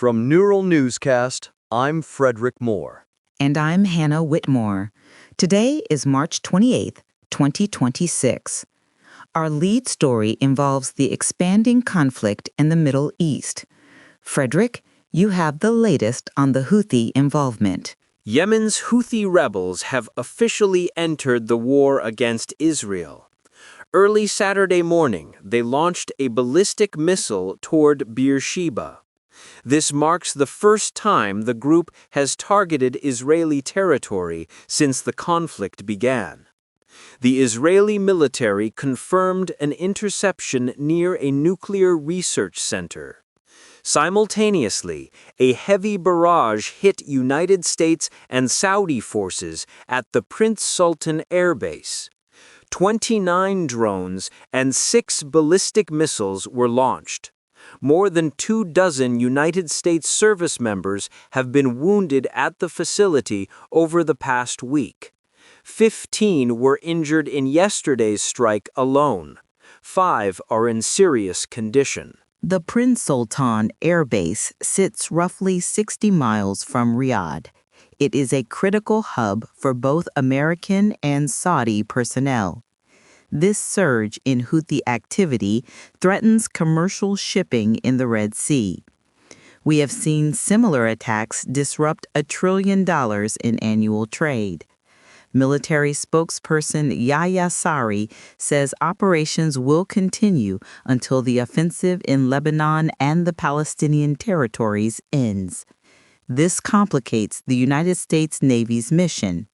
From Neural Newscast, I'm Frederick Moore. And I'm Hannah Whitmore. Today is March 28th, 2026. Our lead story involves the expanding conflict in the Middle East. Frederick, you have the latest on the Houthi involvement. Yemen's Houthi rebels have officially entered the war against Israel. Early Saturday morning, they launched a ballistic missile toward Beersheba. This marks the first time the group has targeted Israeli territory since the conflict began. The Israeli military confirmed an interception near a nuclear research center. Simultaneously, a heavy barrage hit United States and Saudi forces at the Prince Sultan airbase. 29 drones and 6 ballistic missiles were launched. More than 24 United States service members have been wounded at the facility over the past week. 15 were injured in yesterday's strike alone. 5 are in serious condition. The Prince Sultan airbase sits roughly 60 miles from Riyadh. It is a critical hub for both American and Saudi personnel. This surge in Houthi activity threatens commercial shipping in the Red Sea. We have seen similar attacks disrupt $1 trillion in annual trade. Military spokesperson Yahya Saree says operations will continue until the offensive in Lebanon and the Palestinian territories ends. This complicates the United States Navy's mission.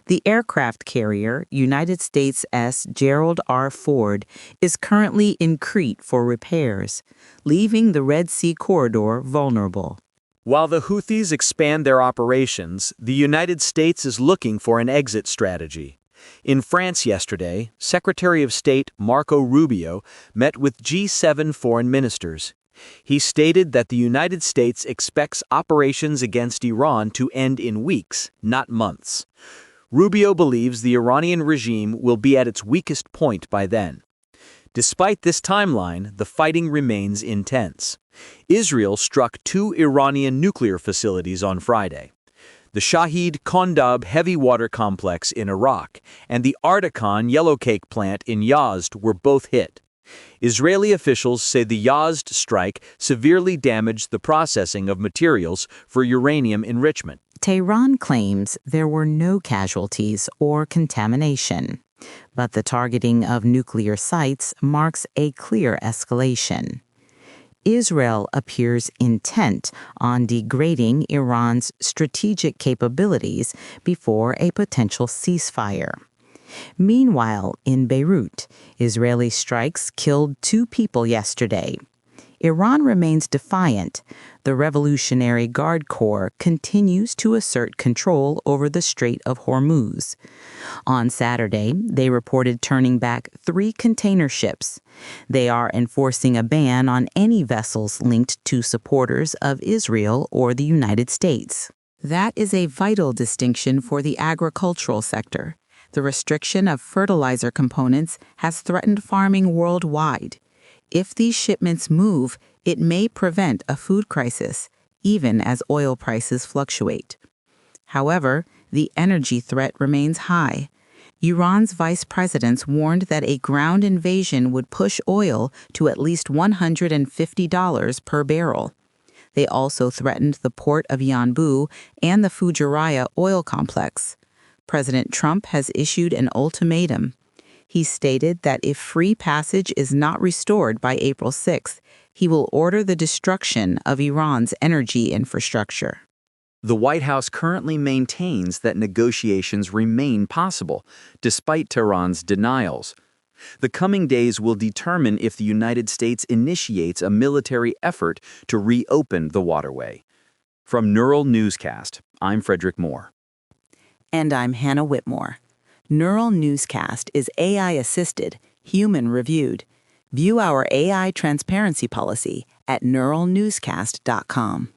The aircraft carrier, United States S. Gerald R. Ford, is currently in Crete for repairs, leaving the Red Sea corridor vulnerable. While the Houthis expand their operations, the United States is looking for an exit strategy. In France yesterday, Secretary of State Marco Rubio met with G7 foreign ministers. He stated that the United States expects operations against Iran to end in weeks, not months. Rubio believes the Iranian regime will be at its weakest point by then. Despite this timeline, the fighting remains intense. Israel struck 2 Iranian nuclear facilities on Friday. The Shahid Kondab heavy water complex in Iraq and the Articon yellowcake plant in Yazd were both hit. Israeli officials say the Yazd strike severely damaged the processing of materials for uranium enrichment. Tehran claims there were no casualties or contamination, but the targeting of nuclear sites marks a clear escalation. Israel appears intent on degrading Iran's strategic capabilities before a potential ceasefire. Meanwhile, in Beirut, Israeli strikes killed 2 people yesterday. Iran remains defiant. The Revolutionary Guard Corps continues to assert control over the Strait of Hormuz. On Saturday, they reported turning back 3 container ships. They are enforcing a ban on any vessels linked to supporters of Israel or the United States. That is a vital distinction for the agricultural sector. The restriction of fertilizer components has threatened farming worldwide. If these shipments move, it may prevent a food crisis, even as oil prices fluctuate. However, the energy threat remains high. Iran's vice presidents warned that a ground invasion would push oil to at least $150 per barrel. They also threatened the port of Yanbu and the Fujairah oil complex. President Trump has issued an ultimatum. He stated that if free passage is not restored by April 6th, he will order the destruction of Iran's energy infrastructure. The White House currently maintains that negotiations remain possible, despite Tehran's denials. The coming days will determine if the United States initiates a military effort to reopen the waterway. From Neural Newscast, I'm Frederick Moore. And I'm Hannah Whitmore. Neural Newscast is AI-assisted, human-reviewed. View our AI transparency policy at neuralnewscast.com.